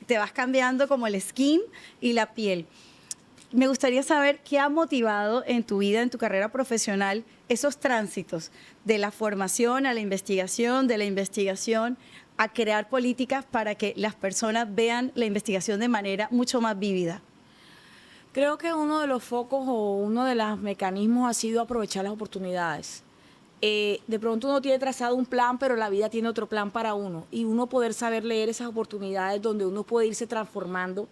te vas cambiando como el skin y la piel. Me gustaría saber qué ha motivado en tu vida, en tu carrera profesional, esos tránsitos de la formación a la investigación, de la investigación a crear políticas para que las personas vean la investigación de manera mucho más vívida. Creo que uno de los focos o uno de los mecanismos ha sido aprovechar las oportunidades. De pronto uno tiene trazado un plan, pero la vida tiene otro plan para uno. Y uno poder saber leer esas oportunidades donde uno puede irse transformando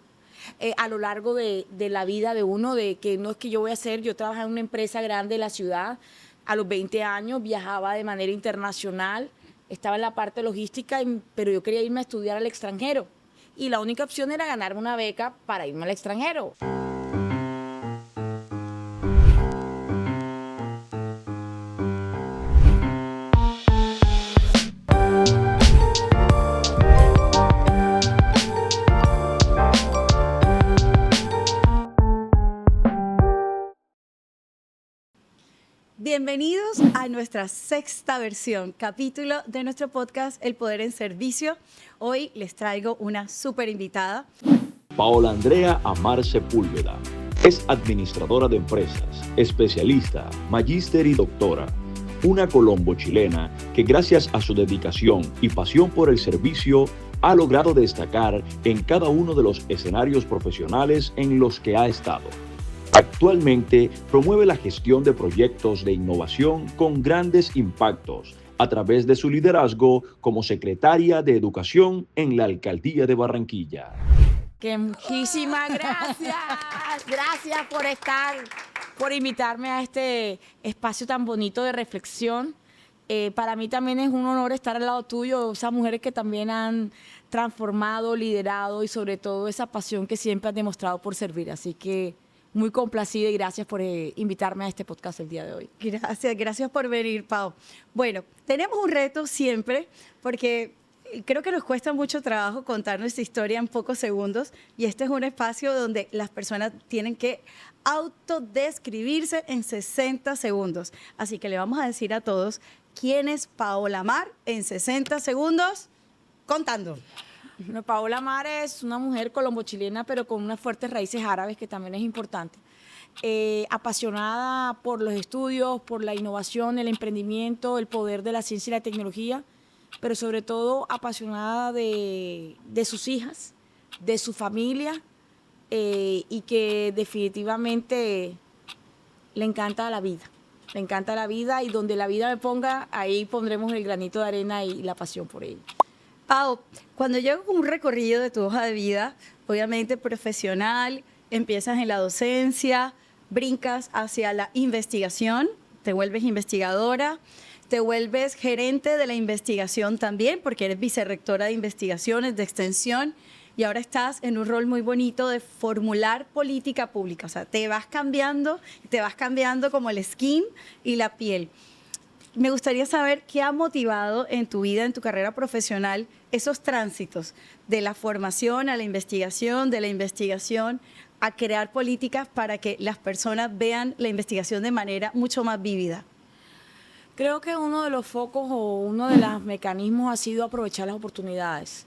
a lo largo de la vida de uno, de que no es que yo trabajaba en una empresa grande de la ciudad, a los 20 años viajaba de manera internacional, estaba en la parte logística, pero yo quería irme a estudiar al extranjero. Y la única opción era ganarme una beca para irme al extranjero. Bienvenidos a nuestra sexta versión, capítulo de nuestro podcast El Poder en Servicio. Hoy les traigo una súper invitada. Paola Andrea Amar Sepúlveda es administradora de empresas, especialista, magíster y doctora. Una colombo-chilena que gracias a su dedicación y pasión por el servicio ha logrado destacar en cada uno de los escenarios profesionales en los que ha estado. Actualmente promueve la gestión de proyectos de innovación con grandes impactos a través de su liderazgo como secretaria de Educación en la Alcaldía de Barranquilla. Que muchísimas gracias. Gracias por invitarme a este espacio tan bonito de reflexión. Para mí también es un honor estar al lado tuyo, esas mujeres que también han transformado, liderado y sobre todo esa pasión que siempre has demostrado por servir. Así que muy complacida y gracias por invitarme a este podcast el día de hoy. Gracias por venir, Pau. Bueno, tenemos un reto siempre porque creo que nos cuesta mucho trabajo contar nuestra historia en pocos segundos y este es un espacio donde las personas tienen que autodescribirse en 60 segundos. Así que le vamos a decir a todos quién es Paola Amar en 60 segundos contando. Bueno, Paola Amar es una mujer colombo-chilena, pero con unas fuertes raíces árabes, que también es importante. Apasionada por los estudios, por la innovación, el emprendimiento, el poder de la ciencia y la tecnología, pero sobre todo apasionada de sus hijas, de su familia, y que definitivamente le encanta la vida. Le encanta la vida y donde la vida me ponga, ahí pondremos el granito de arena y la pasión por ella. Pau, cuando llego con un recorrido de tu hoja de vida, obviamente profesional, empiezas en la docencia, brincas hacia la investigación, te vuelves investigadora, te vuelves gerente de la investigación también, porque eres vicerrectora de investigaciones, de extensión, y ahora estás en un rol muy bonito de formular política pública. O sea, te vas cambiando como el skin y la piel. Me gustaría saber qué ha motivado en tu vida, en tu carrera profesional, esos tránsitos de la formación a la investigación, de la investigación a crear políticas para que las personas vean la investigación de manera mucho más vívida. Creo que uno de los focos o uno de los mecanismos ha sido aprovechar las oportunidades.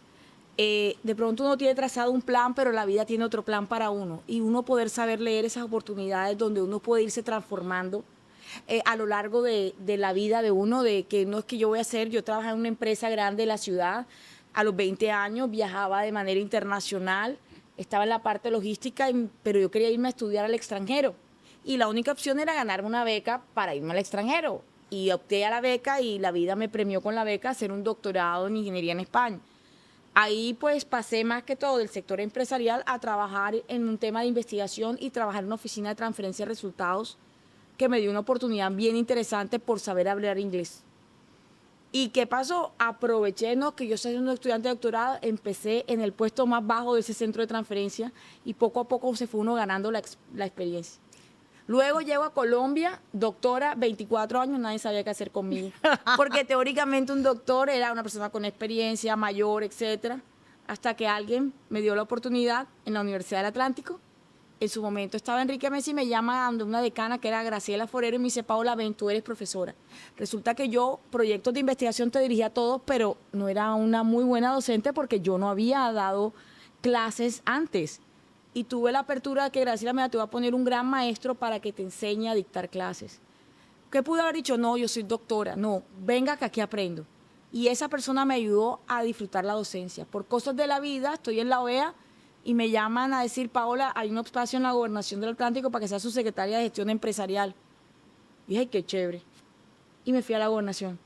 De pronto uno tiene trazado un plan, pero la vida tiene otro plan para uno. Y uno poder saber leer esas oportunidades donde uno puede irse transformando a lo largo de la vida de uno, de que no es que yo trabajaba en una empresa grande de la ciudad, a los 20 años viajaba de manera internacional, estaba en la parte logística, pero yo quería irme a estudiar al extranjero. Y la única opción era ganarme una beca para irme al extranjero. Y opté a la beca y la vida me premió con la beca a hacer un doctorado en ingeniería en España. Ahí pues pasé más que todo del sector empresarial a trabajar en un tema de investigación y trabajar en una oficina de transferencia de resultados que me dio una oportunidad bien interesante por saber hablar inglés. ¿Y qué pasó? Aproveché, ¿no?, que yo soy un estudiante de doctorado, empecé en el puesto más bajo de ese centro de transferencia y poco a poco se fue uno ganando la experiencia. Luego llego a Colombia, doctora, 24 años, nadie sabía qué hacer conmigo. Porque teóricamente un doctor era una persona con experiencia, mayor, etcétera, hasta que alguien me dio la oportunidad en la Universidad del Atlántico. En su momento estaba Enrique Messi, me llama de una decana que era Graciela Forero y me dice: Paola, ven, tú eres profesora. Resulta que yo proyectos de investigación te dirigía a todos, pero no era una muy buena docente porque yo no había dado clases antes. Y tuve la apertura de que Graciela, mira, te voy a poner un gran maestro para que te enseñe a dictar clases. ¿Qué pude haber dicho? No, yo soy doctora. No, venga que aquí aprendo. Y esa persona me ayudó a disfrutar la docencia. Por cosas de la vida, estoy en la OEA y me llaman a decir, Paola, hay un espacio en la Gobernación del Atlántico para que sea su secretaria de gestión empresarial. Y dije, qué chévere. Y me fui a la gobernación.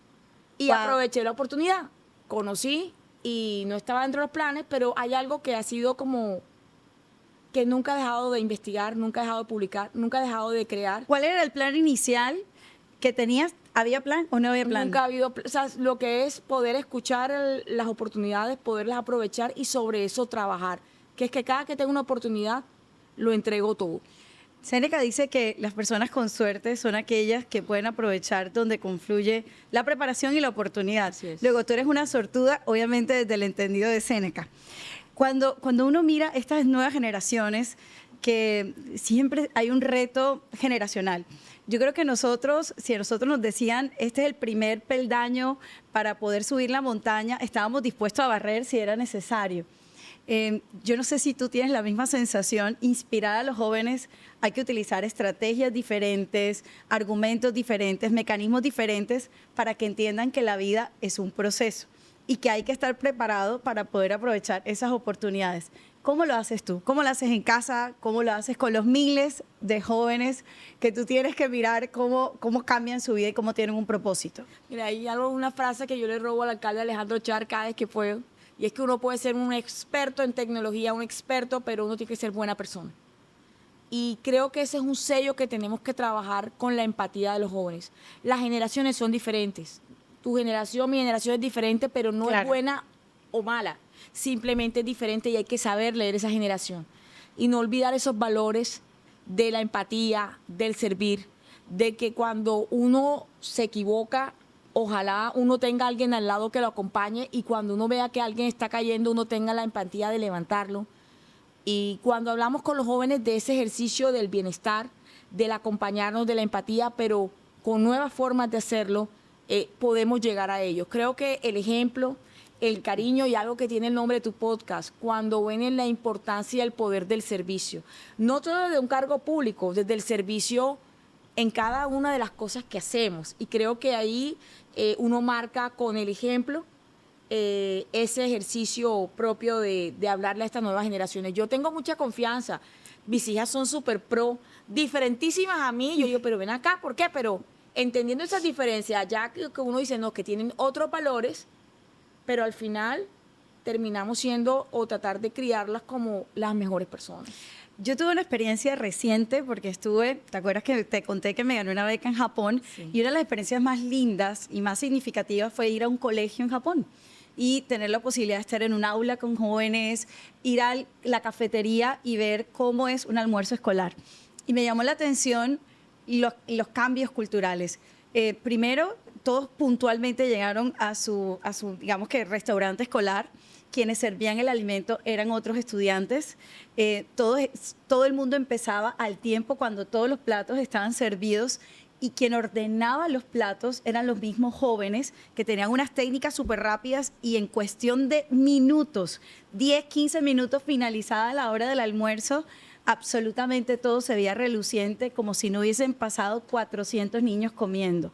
Y aproveché la oportunidad. Conocí y no estaba dentro de los planes, pero hay algo que ha sido como que nunca he dejado de investigar, nunca he dejado de publicar, nunca he dejado de crear. ¿Cuál era el plan inicial que tenías? ¿Había plan o no había plan? Nunca ha habido, o sea, lo que es poder escuchar las oportunidades, poderlas aprovechar y sobre eso trabajar. Que es que cada que tengo una oportunidad, lo entrego todo. Séneca dice que las personas con suerte son aquellas que pueden aprovechar donde confluye la preparación y la oportunidad. Así es. Luego, tú eres una sortuda, obviamente desde el entendido de Séneca. Cuando uno mira estas nuevas generaciones, que siempre hay un reto generacional. Yo creo que nosotros, si a nosotros nos decían, este es el primer peldaño para poder subir la montaña, estábamos dispuestos a barrer si era necesario. Yo no sé si tú tienes la misma sensación. Inspirar a los jóvenes, hay que utilizar estrategias diferentes, argumentos diferentes, mecanismos diferentes para que entiendan que la vida es un proceso y que hay que estar preparado para poder aprovechar esas oportunidades. ¿Cómo lo haces tú? ¿Cómo lo haces en casa? ¿Cómo lo haces con los miles de jóvenes que tú tienes que mirar cómo cambian su vida y cómo tienen un propósito? Mira, hay una frase que yo le robo al alcalde Alejandro Char cada vez que puedo, y es que uno puede ser un experto en tecnología, un experto, pero uno tiene que ser buena persona. Y creo que ese es un sello que tenemos que trabajar con la empatía de los jóvenes. Las generaciones son diferentes. Tu generación, mi generación es diferente, pero no es buena o mala. Simplemente es diferente y hay que saber leer esa generación. Y no olvidar esos valores de la empatía, del servir, de que cuando uno se equivoca, ojalá uno tenga a alguien al lado que lo acompañe y cuando uno vea que alguien está cayendo, uno tenga la empatía de levantarlo. Y cuando hablamos con los jóvenes de ese ejercicio del bienestar, del acompañarnos, de la empatía, pero con nuevas formas de hacerlo, podemos llegar a ellos. Creo que el ejemplo, el cariño y algo que tiene el nombre de tu podcast, cuando ven en la importancia y el poder del servicio. No todo desde un cargo público, desde el servicio en cada una de las cosas que hacemos. Y creo que ahí uno marca con el ejemplo ese ejercicio propio de hablarle a estas nuevas generaciones. Yo tengo mucha confianza. Mis hijas son súper pro, diferentísimas a mí. Yo digo, pero ven acá, ¿por qué? Pero entendiendo esas diferencias, ya que uno dice, no, que tienen otros valores, pero al final terminamos siendo o tratar de criarlas como las mejores personas. Yo tuve una experiencia reciente porque estuve, ¿te acuerdas que te conté que me gané una beca en Japón? Sí. Y una de las experiencias más lindas y más significativas fue ir a un colegio en Japón y tener la posibilidad de estar en un aula con jóvenes, ir a la cafetería y ver cómo es un almuerzo escolar. Y me llamó la atención los cambios culturales. Primero, todos puntualmente llegaron a su, digamos que, restaurante escolar. Quienes servían el alimento eran otros estudiantes. Todo el mundo empezaba al tiempo cuando todos los platos estaban servidos y quien ordenaba los platos eran los mismos jóvenes que tenían unas técnicas súper rápidas y en cuestión de minutos, 10, 15 minutos finalizada la hora del almuerzo, absolutamente todo se veía reluciente como si no hubiesen pasado 400 niños comiendo.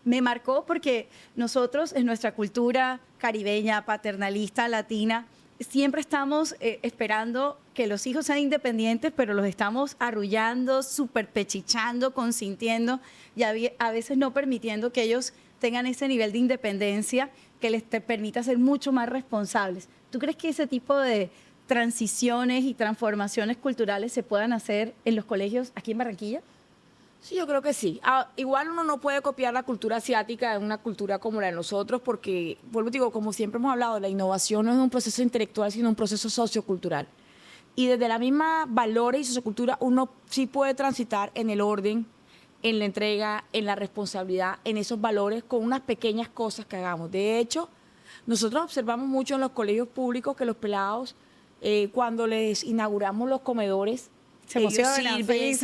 Me marcó porque nosotros en nuestra cultura caribeña, paternalista, latina, siempre estamos esperando que los hijos sean independientes, pero los estamos arrullando, superpechichando, consintiendo y a veces no permitiendo que ellos tengan ese nivel de independencia que les permita ser mucho más responsables. ¿Tú crees que ese tipo de transiciones y transformaciones culturales se puedan hacer en los colegios aquí en Barranquilla? Sí, yo creo que sí. Igual uno no puede copiar la cultura asiática en una cultura como la de nosotros porque, vuelvo a digo, como siempre hemos hablado, la innovación no es un proceso intelectual, sino un proceso sociocultural. Y desde la misma valores y sociocultura uno sí puede transitar en el orden, en la entrega, en la responsabilidad, en esos valores con unas pequeñas cosas que hagamos. De hecho, nosotros observamos mucho en los colegios públicos que los pelados, cuando les inauguramos los comedores, se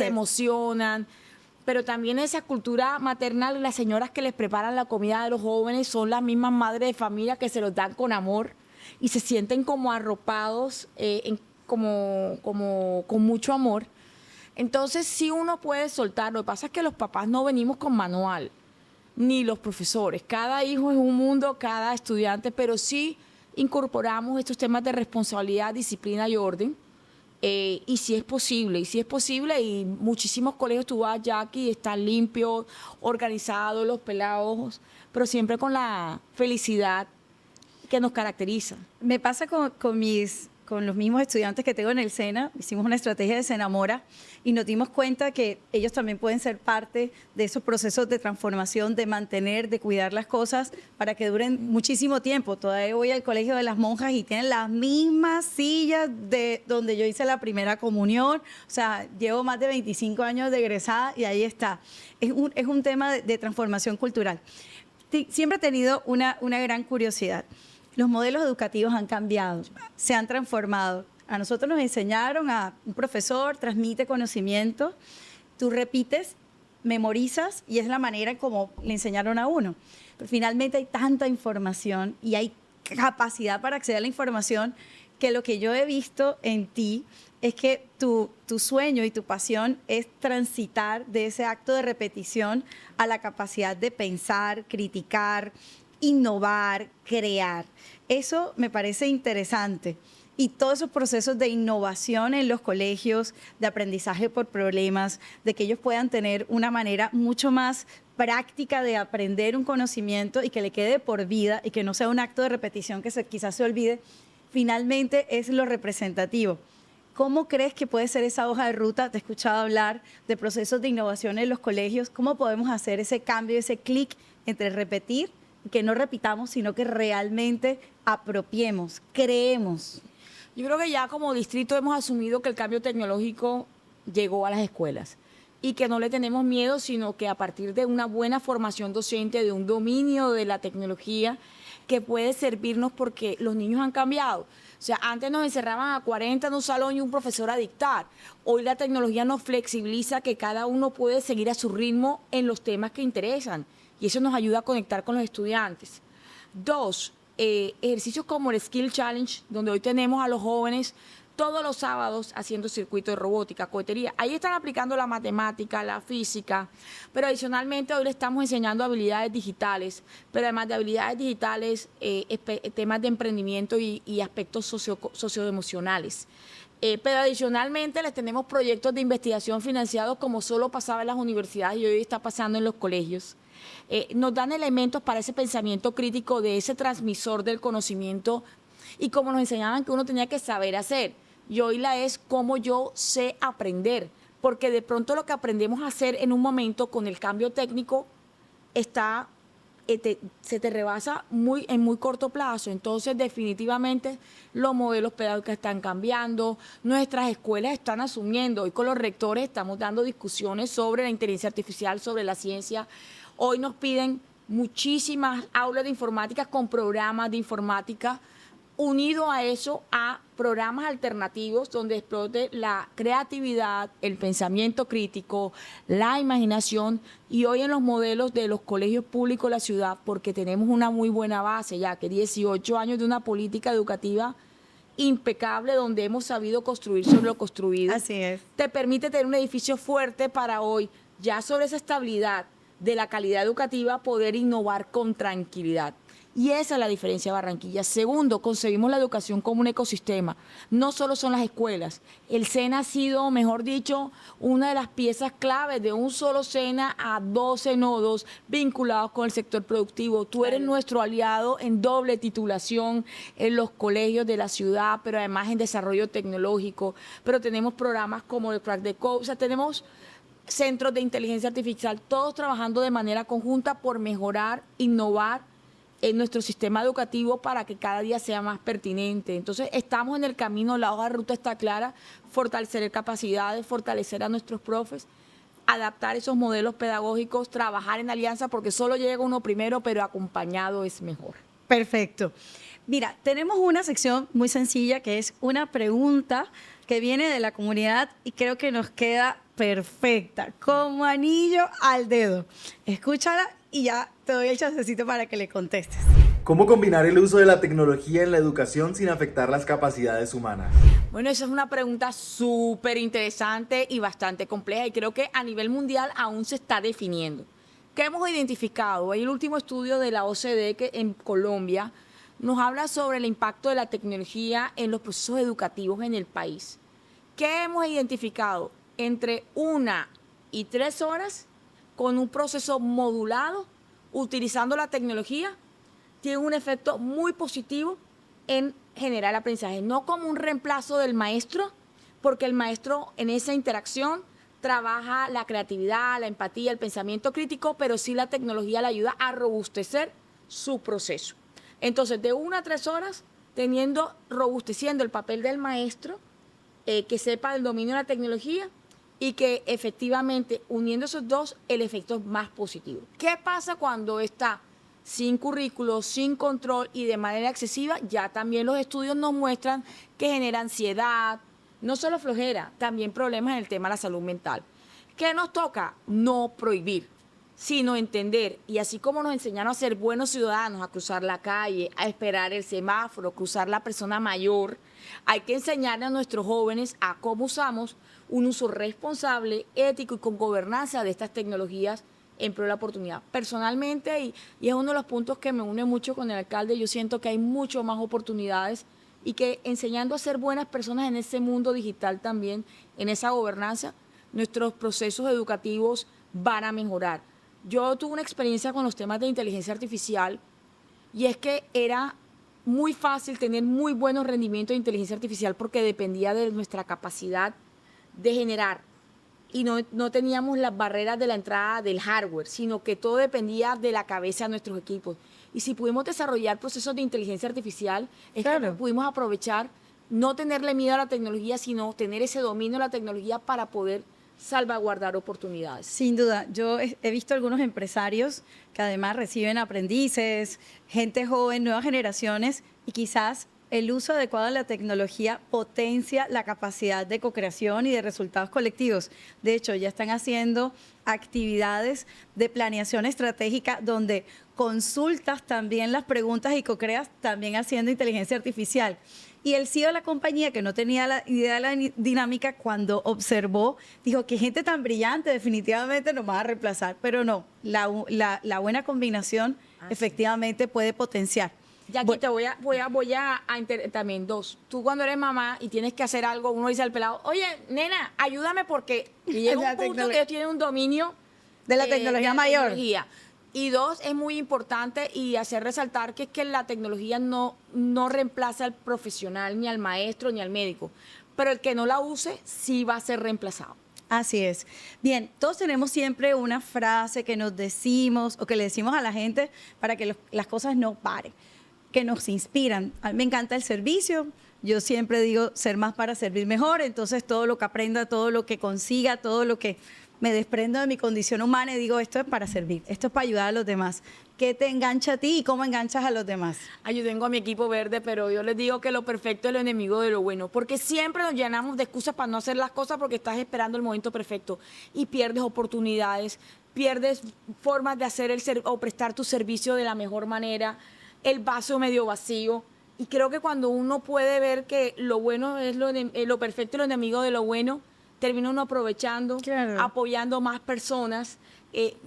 emocionan. Pero también esa cultura maternal, las señoras que les preparan la comida de los jóvenes son las mismas madres de familia que se los dan con amor. y se sienten como arropados, como con mucho amor. Entonces, sí uno puede soltar. Lo que pasa es que los papás no venimos con manual, ni los profesores. Cada hijo es un mundo, cada estudiante, pero sí incorporamos estos temas de responsabilidad, disciplina y orden. Y si es posible, y muchísimos colegios tú vas, Jackie, están limpios, organizados, los pelados, pero siempre con la felicidad que nos caracteriza. Me pasa con los mismos estudiantes que tengo en el SENA. Hicimos una estrategia de Senamora y nos dimos cuenta que ellos también pueden ser parte de esos procesos de transformación, de mantener, de cuidar las cosas para que duren muchísimo tiempo. Todavía voy al colegio de las monjas y tienen las mismas sillas de donde yo hice la primera comunión. O sea, llevo más de 25 años de egresada y ahí está. Es un tema de transformación cultural. Siempre he tenido una gran curiosidad. Los modelos educativos han cambiado, se han transformado. A nosotros nos enseñaron a un profesor, transmite conocimiento, tú repites, memorizas y es la manera como le enseñaron a uno. Pero finalmente hay tanta información y hay capacidad para acceder a la información que lo que yo he visto en ti es que tu sueño y tu pasión es transitar de ese acto de repetición a la capacidad de pensar, criticar, innovar, crear. Eso me parece interesante. Y todos esos procesos de innovación en los colegios, de aprendizaje por problemas, de que ellos puedan tener una manera mucho más práctica de aprender un conocimiento y que le quede por vida y que no sea un acto de repetición que quizás se olvide, finalmente es lo representativo. ¿Cómo crees que puede ser esa hoja de ruta? Te he escuchado hablar de procesos de innovación en los colegios. ¿Cómo podemos hacer ese cambio, ese clic entre repetir, que no repitamos, sino que realmente apropiemos, creemos? Yo creo que ya como distrito hemos asumido que el cambio tecnológico llegó a las escuelas y que no le tenemos miedo, sino que a partir de una buena formación docente, de un dominio de la tecnología que puede servirnos porque los niños han cambiado. O sea, antes nos encerraban a 40 en un salón y un profesor a dictar. Hoy la tecnología nos flexibiliza que cada uno puede seguir a su ritmo en los temas que interesan y eso nos ayuda a conectar con los estudiantes. 2, ejercicios como el Skill Challenge, donde hoy tenemos a los jóvenes todos los sábados haciendo circuito de robótica, cohetería. Ahí están aplicando la matemática, la física, pero adicionalmente hoy le estamos enseñando habilidades digitales, pero además de habilidades digitales, temas de emprendimiento y aspectos socioemocionales. Pero adicionalmente les tenemos proyectos de investigación financiados como solo pasaba en las universidades y hoy está pasando en los colegios. Nos dan elementos para ese pensamiento crítico de ese transmisor del conocimiento y como nos enseñaban que uno tenía que saber hacer. Y hoy la es como yo sé aprender, porque de pronto lo que aprendemos a hacer en un momento con el cambio técnico se te rebasa en muy corto plazo. Entonces, definitivamente, los modelos pedagógicos están cambiando, nuestras escuelas están asumiendo. Hoy con los rectores estamos dando discusiones sobre la inteligencia artificial, sobre la ciencia. Hoy nos piden muchísimas aulas de informática con programas de informática. Unido a eso, a programas alternativos donde explote la creatividad, el pensamiento crítico, la imaginación y hoy en los modelos de los colegios públicos de la ciudad, porque tenemos una muy buena base ya, que 18 años de una política educativa impecable donde hemos sabido construir sobre lo construido. Así es. Te permite tener un edificio fuerte para hoy, ya sobre esa estabilidad de la calidad educativa, poder innovar con tranquilidad. Y esa es la diferencia de Barranquilla. Segundo, concebimos la educación como un ecosistema. No solo son las escuelas. El SENA ha sido, mejor dicho, una de las piezas claves de un solo SENA a 12 nodos vinculados con el sector productivo. Tú eres nuestro aliado en doble titulación en los colegios de la ciudad, pero además en desarrollo tecnológico. Pero tenemos programas como el Crack the Code. O sea, tenemos centros de inteligencia artificial, todos trabajando de manera conjunta por mejorar, innovar en nuestro sistema educativo para que cada día sea más pertinente. Entonces, estamos en el camino, la hoja de ruta está clara, fortalecer capacidades, fortalecer a nuestros profes, adaptar esos modelos pedagógicos, trabajar en alianza, porque solo llega uno primero, pero acompañado es mejor. Perfecto. Mira, tenemos una sección muy sencilla que es una pregunta que viene de la comunidad y creo que nos queda perfecta, como anillo al dedo. Escúchala y ya te doy el chancecito para que le contestes. ¿Cómo combinar el uso de la tecnología en la educación sin afectar las capacidades humanas? Bueno, esa es una pregunta súper interesante y bastante compleja y creo que a nivel mundial aún se está definiendo. ¿Qué hemos identificado? Hay el último estudio de la OCDE que en Colombia nos habla sobre el impacto de la tecnología en los procesos educativos en el país. ¿Qué hemos identificado? Entre 1 y 3 horas con un proceso modulado utilizando la tecnología tiene un efecto muy positivo en generar aprendizaje, no como un reemplazo del maestro, porque el maestro en esa interacción trabaja la creatividad, la empatía, el pensamiento crítico, pero sí la tecnología le ayuda a robustecer su proceso. Entonces, de 1 a 3 horas, robusteciendo el papel del maestro, que sepa el dominio de la tecnología y que efectivamente, uniendo esos dos, el efecto es más positivo. ¿Qué pasa cuando está sin currículo, sin control y de manera excesiva? Ya también los estudios nos muestran que genera ansiedad, no solo flojera, también problemas en el tema de la salud mental. ¿Qué nos toca? No prohibir, sino entender. Y así como nos enseñaron a ser buenos ciudadanos, a cruzar la calle, a esperar el semáforo, cruzar la persona mayor, hay que enseñarle a nuestros jóvenes a cómo usamos un uso responsable, ético y con gobernanza de estas tecnologías en pro de la oportunidad. Personalmente, y es uno de los puntos que me une mucho con el alcalde, yo siento que hay mucho más oportunidades y que enseñando a ser buenas personas en ese mundo digital también, en esa gobernanza, nuestros procesos educativos van a mejorar. Yo tuve una experiencia con los temas de inteligencia artificial y es que era muy fácil tener muy buenos rendimientos de inteligencia artificial porque dependía de nuestra capacidad de generar y no teníamos las barreras de la entrada del hardware, sino que todo dependía de la cabeza de nuestros equipos. Y si pudimos desarrollar procesos de inteligencia artificial, Claro. que pudimos aprovechar, no tenerle miedo a la tecnología, sino tener ese dominio de la tecnología para poder salvaguardar oportunidades. Sin duda, yo he visto algunos empresarios que además reciben aprendices, gente joven, nuevas generaciones, y quizás el uso adecuado de la tecnología potencia la capacidad de co-creación y de resultados colectivos. De hecho, ya están haciendo actividades de planeación estratégica donde consultas también las preguntas y co-creas también haciendo inteligencia artificial. Y el CEO de la compañía, que no tenía la idea de la dinámica, cuando observó, dijo, qué gente tan brillante, definitivamente nos va a reemplazar. Pero no, la buena combinación efectivamente puede potenciar. Ya aquí te voy a también dos. Tú cuando eres mamá y tienes que hacer algo, uno dice al pelado, oye, nena, ayúdame porque y llega un punto que ellos tienen un dominio de la tecnología mayor. Tecnología. Y dos, es muy importante y hacer resaltar que es que la tecnología no reemplaza al profesional, ni al maestro, ni al médico. Pero el que no la use sí va a ser reemplazado. Así es. Bien, todos tenemos siempre una frase que nos decimos o que le decimos a la gente para que las cosas no paren, que nos inspiran. A mí me encanta el servicio. Yo siempre digo ser más para servir mejor. Entonces, todo lo que aprenda, todo lo que consiga, todo lo que me desprendo de mi condición humana y digo, esto es para servir, esto es para ayudar a los demás. ¿Qué te engancha a ti y cómo enganchas a los demás? Yo tengo a mi equipo verde, pero yo les digo que lo perfecto es lo enemigo de lo bueno, porque siempre nos llenamos de excusas para no hacer las cosas porque estás esperando el momento perfecto y pierdes oportunidades, pierdes formas de hacer o prestar tu servicio de la mejor manera, el vaso medio vacío. Y creo que cuando uno puede ver que lo bueno es lo perfecto y lo enemigo de lo bueno, termina uno aprovechando, claro, apoyando más personas,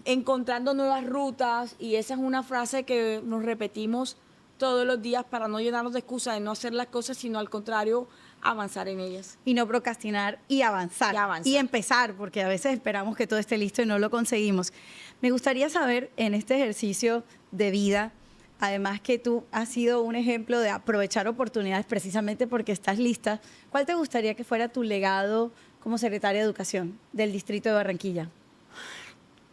encontrando nuevas rutas, y esa es una frase que nos repetimos todos los días para no llenarnos de excusas de no hacer las cosas, sino al contrario, avanzar en ellas. Y no procrastinar y avanzar. Y empezar, porque a veces esperamos que todo esté listo y no lo conseguimos. Me gustaría saber, en este ejercicio de vida, además que tú has sido un ejemplo de aprovechar oportunidades precisamente porque estás lista, ¿cuál te gustaría que fuera tu legado como secretaria de Educación del Distrito de Barranquilla?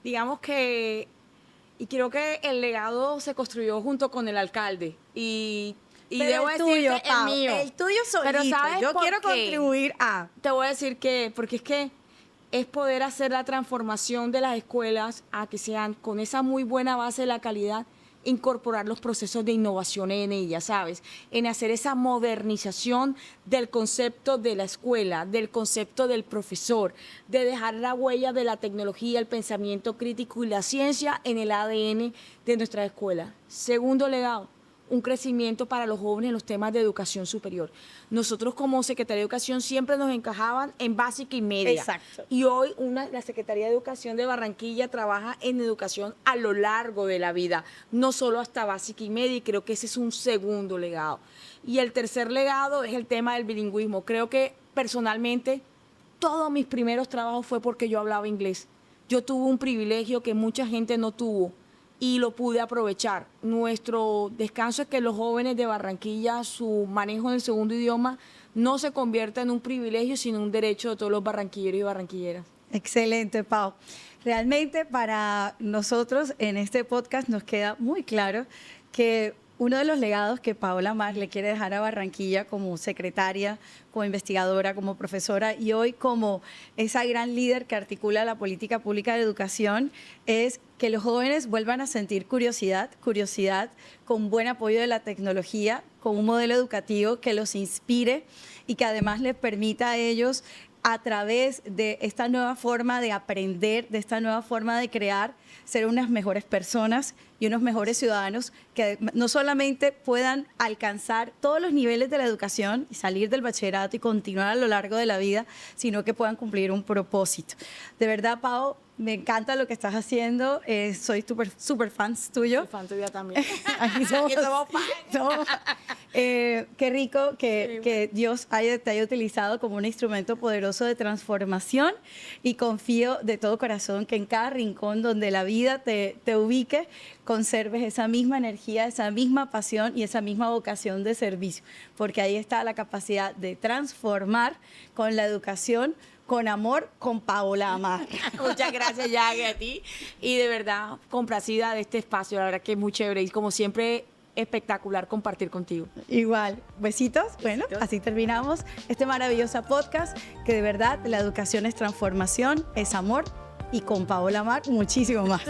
Digamos que, y creo que el legado se construyó junto con el alcalde. Y debo decirte el mío. El tuyo solito. Pero ¿sabes yo por quiero qué? contribuir a... Te voy a decir que, porque es que es poder hacer la transformación de las escuelas a que sean con esa muy buena base de la calidad, incorporar los procesos de innovación en ella, ¿sabes? En hacer esa modernización del concepto de la escuela, del concepto del profesor, de dejar la huella de la tecnología, el pensamiento crítico y la ciencia en el ADN de nuestra escuela. Segundo legado, un crecimiento para los jóvenes en los temas de educación superior. Nosotros como Secretaría de Educación siempre nos encajaban en básica y media. Exacto. Y hoy la Secretaría de Educación de Barranquilla trabaja en educación a lo largo de la vida, no solo hasta básica y media, y creo que ese es un segundo legado. Y el tercer legado es el tema del bilingüismo. Creo que personalmente todos mis primeros trabajos fue porque yo hablaba inglés. Yo tuve un privilegio que mucha gente no tuvo y lo pude aprovechar. Nuestro descanso es que los jóvenes de Barranquilla, su manejo del segundo idioma no se convierta en un privilegio, sino un derecho de todos los barranquilleros y barranquilleras. Excelente, Pau. Realmente para nosotros en este podcast nos queda muy claro que uno de los legados que Paola Ammar le quiere dejar a Barranquilla como secretaria, como investigadora, como profesora y hoy como esa gran líder que articula la política pública de educación es que los jóvenes vuelvan a sentir curiosidad con buen apoyo de la tecnología, con un modelo educativo que los inspire y que además les permita a ellos a través de esta nueva forma de aprender, de esta nueva forma de crear, ser unas mejores personas y unos mejores ciudadanos que no solamente puedan alcanzar todos los niveles de la educación y salir del bachillerato y continuar a lo largo de la vida, sino que puedan cumplir un propósito. De verdad, Pau, me encanta lo que estás haciendo. Soy súper fan tuyo. Soy fan tuya también. Aquí somos fans. Qué rico que Dios te haya utilizado como un instrumento poderoso de transformación y confío de todo corazón que en cada rincón donde la vida te ubique, conserves esa misma energía, esa misma pasión y esa misma vocación de servicio, porque ahí está la capacidad de transformar con la educación, con amor, con Paola Ammar. Muchas gracias, Yagi, a ti. Y de verdad, complacida de este espacio. La verdad que es muy chévere. Y como siempre, espectacular compartir contigo. Igual. Besitos. Bueno, así terminamos este maravilloso podcast, que de verdad la educación es transformación, es amor. Y con Paola Ammar, muchísimo más.